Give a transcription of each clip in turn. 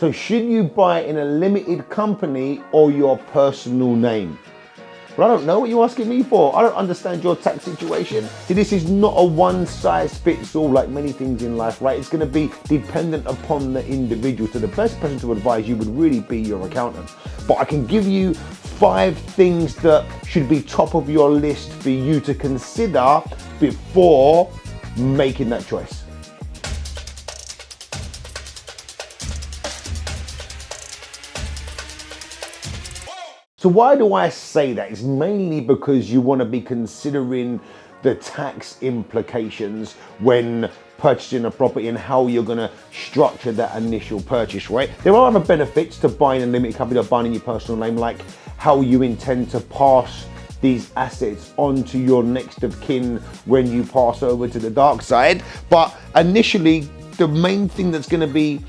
So should you buy in a limited company or your personal name? But I don't know what you're asking me for. I don't understand your tax situation. See, this is not a one size fits all like many things in life, right? It's going to be dependent upon the individual. So the best person to advise you would really be your accountant. But I can give you 5 things that should be top of your list for you to consider before making that choice. So why do I say that? It's mainly because you want to be considering the tax implications when purchasing a property and how you're going to structure that initial purchase, right? There are other benefits to buying a limited company or buying in your personal name, like how you intend to pass these assets onto your next of kin when you pass over to the dark side. But initially, the main thing that's going to be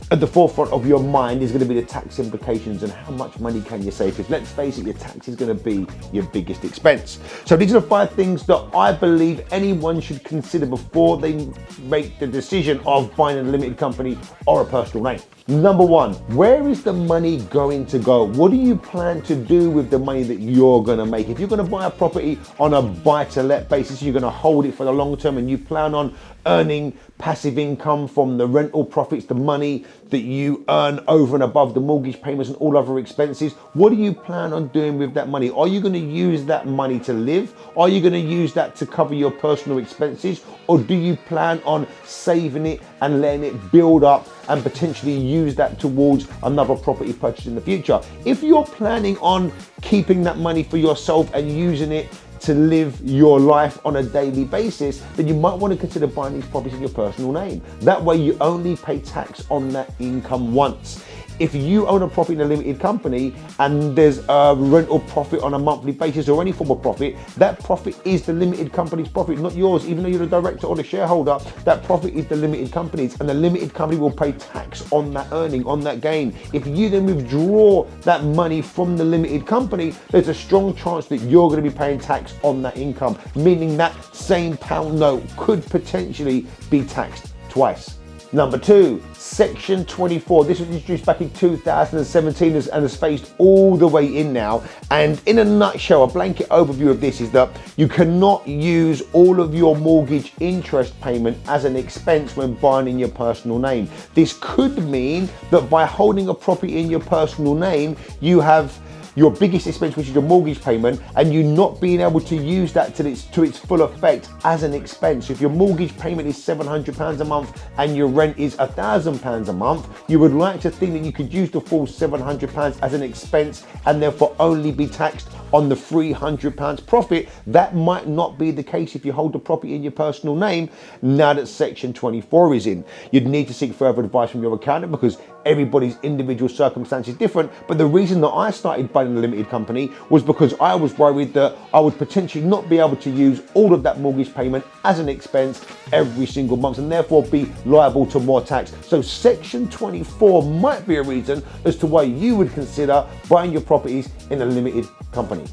at the forefront of your mind is going to be the tax implications and how much money can you save, because let's face it, your tax is going to be your biggest expense. So these are the 5 things that I believe anyone should consider before they make the decision of buying a limited company or a personal name. Number 1, where is the money going to go? What do you plan to do with the money that you're going to make? If you're going to buy a property on a buy-to-let basis, you're going to hold it for the long term and you plan on earning passive income from the rental profits, the money that you earn over and above the mortgage payments and all other expenses, what do you plan on doing with that money? Are you going to use that money to live? Are you going to use that to cover your personal expenses? Or do you plan on saving it and letting it build up and potentially use that towards another property purchase in the future? If you're planning on keeping that money for yourself and using it to live your life on a daily basis, then you might want to consider buying these properties in your personal name. That way you only pay tax on that income once. If you own a property in a limited company and there's a rental profit on a monthly basis or any form of profit, that profit is the limited company's profit, not yours. Even though you're the director or the shareholder, that profit is the limited company's, and the limited company will pay tax on that earning, on that gain. If you then withdraw that money from the limited company, there's a strong chance that you're going to be paying tax on that income, meaning that same pound note could potentially be taxed twice. Number 2, Section 24. This was introduced back in 2017 and has phased all the way in now. And in a nutshell, a blanket overview of this is that you cannot use all of your mortgage interest payment as an expense when buying in your personal name. This could mean that by holding a property in your personal name, you have your biggest expense, which is your mortgage payment, and you not being able to use that to its full effect as an expense. If your mortgage payment is £700 a month and your rent is £1,000 a month, you would like to think that you could use the full £700 as an expense and therefore only be taxed on the £300 profit. That might not be the case if you hold the property in your personal name now that Section 24 is in. You'd need to seek further advice from your accountant because everybody's individual circumstance is different. But the reason that I started buying a limited company was because I was worried that I would potentially not be able to use all of that mortgage payment as an expense every single month and therefore be liable to more tax. So Section 24 might be a reason as to why you would consider buying your properties in a limited company.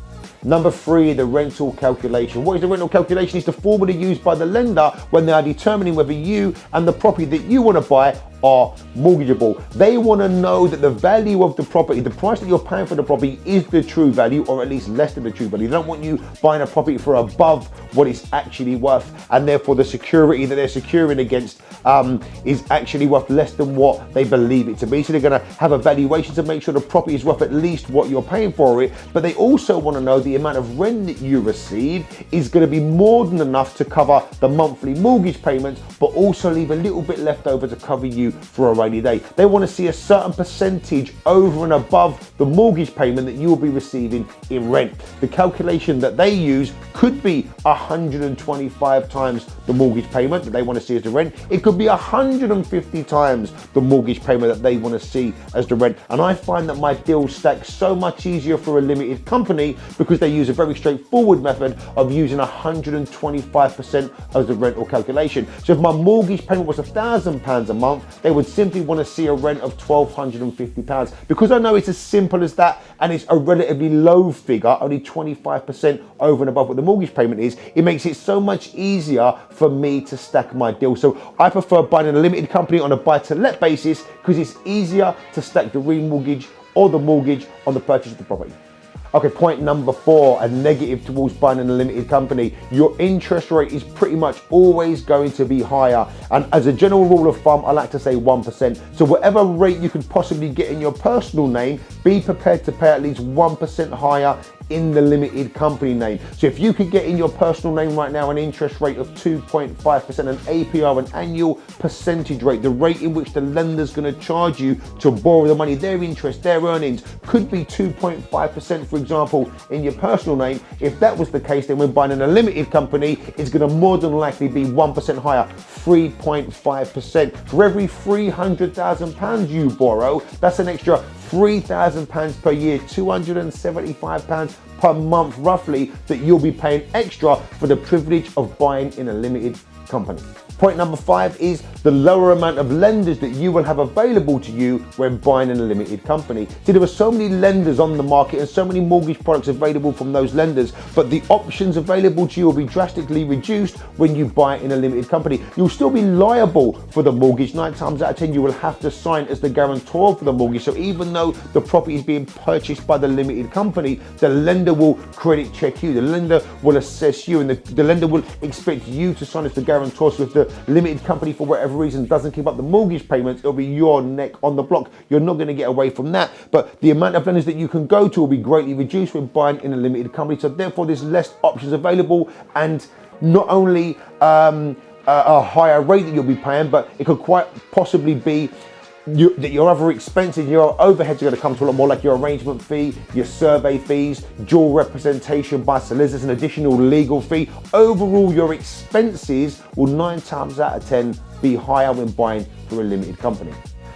Number 3, the rental calculation. What is the rental calculation? It's the formula used by the lender when they are determining whether you and the property that you want to buy are mortgageable. They want to know that the value of the property, the price that you're paying for the property, is the true value or at least less than the true value. They don't want you buying a property for above what it's actually worth, and therefore the security that they're securing against is actually worth less than what they believe it to be. So they're going to have a valuation to make sure the property is worth at least what you're paying for it, but they also want to know the amount of rent that you receive is going to be more than enough to cover the monthly mortgage payments, but also leave a little bit left over to cover you for a rainy day. They want to see a certain percentage over and above the mortgage payment that you will be receiving in rent. The calculation that they use could be 125 times the mortgage payment that they want to see as the rent. It could be 150 times the mortgage payment that they want to see as the rent. And I find that my deal stacks so much easier for a limited company because they use a very straightforward method of using 125% as the rental calculation. So if my mortgage payment was £1,000 a month, they would simply want to see a rent of £1,250. Because I know it's as simple as that and it's a relatively low figure, only 25% over and above what the mortgage payment is, it makes it so much easier for me to stack my deal. So I prefer buying in a limited company on a buy-to-let basis because it's easier to stack the remortgage or the mortgage on the purchase of the property. Okay, point number 4, a negative towards buying in a limited company. Your interest rate is pretty much always going to be higher. And as a general rule of thumb, I like to say 1%. So whatever rate you could possibly get in your personal name, be prepared to pay at least 1% higher in the limited company name. So if you could get in your personal name right now an interest rate of 2.5%, an APR, an annual percentage rate, the rate in which the lender's going to charge you to borrow the money, their interest, their earnings could be 2.5%, for example, in your personal name. If that was the case, then when buying in a limited company, it's going to more than likely be 1% higher, 3.5%. For every £300,000 you borrow, that's an extra £3,000 per year, £275 per month roughly, that you'll be paying extra for the privilege of buying in a limited company. Point number 5 is the lower amount of lenders that you will have available to you when buying in a limited company. See, there are so many lenders on the market and so many mortgage products available from those lenders, but the options available to you will be drastically reduced when you buy in a limited company. You'll still be liable for the mortgage. 9 times out of 10, you will have to sign as the guarantor for the mortgage. So even though the property is being purchased by the limited company, the lender will credit check you, the lender will assess you, and the lender will expect you to sign as the guarantor. So if the limited company for whatever reason doesn't keep up the mortgage payments, it'll be your neck on the block. You're not going to get away from that, but the amount of lenders that you can go to will be greatly reduced when buying in a limited company. So therefore there's less options available, and not only a higher rate that you'll be paying, but it could quite possibly be that your other expenses, your overheads are going to come to a lot more, like your arrangement fee, your survey fees, dual representation by solicitors, an additional legal fee. Overall, your expenses will 9 times out of 10 be higher when buying through a limited company.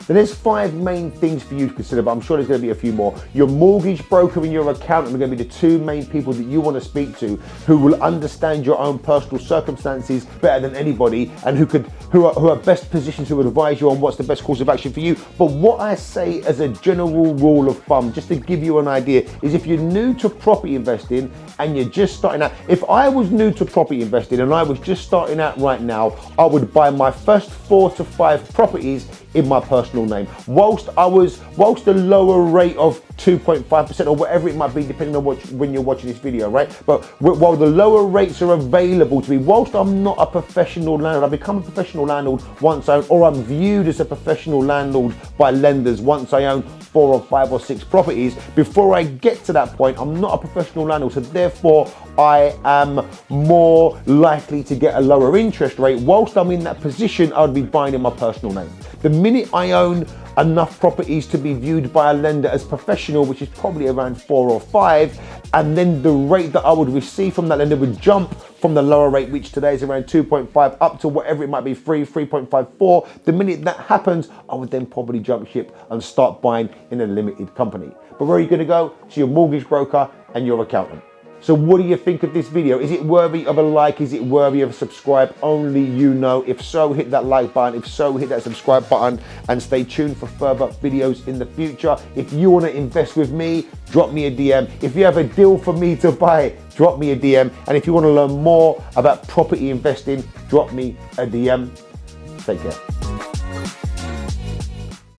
Then there's 5 main things for you to consider, but I'm sure there's going to be a few more. Your mortgage broker and your accountant are going to be the 2 main people that you want to speak to, who will understand your own personal circumstances better than anybody, and who are best positioned to advise you on what's the best course of action for you. But what I say as a general rule of thumb, just to give you an idea, is if you're new to property investing and you're just starting out, if I was new to property investing and I was just starting out right now, I would buy my first 4 to 5 properties in my personal name, whilst the lower rate of 2.5% or whatever it might be, depending on when you're watching this video, right? But while the lower rates are available to me, whilst I'm not a professional landlord, I become a professional landlord once I own, or I'm viewed as a professional landlord by lenders once I own 4 or 5 or 6 properties. Before I get to that point, I'm not a professional landlord, so therefore I am more likely to get a lower interest rate. Whilst I'm in that position, I would be buying in my personal name. The minute I own enough properties to be viewed by a lender as professional, which is probably around 4 or 5, and then the rate that I would receive from that lender would jump from the lower rate, which today is around 2.5, up to whatever it might be, 3.54. The minute that happens, I would then probably jump ship and start buying in a limited company. But where are you going to go? To your mortgage broker and your accountant. So what do you think of this video? Is it worthy of a like? Is it worthy of a subscribe? Only you know. If so, hit that like button. If so, hit that subscribe button, and stay tuned for further videos in the future. If you want to invest with me, drop me a DM. If you have a deal for me to buy, drop me a DM. And if you want to learn more about property investing, drop me a DM. Take care.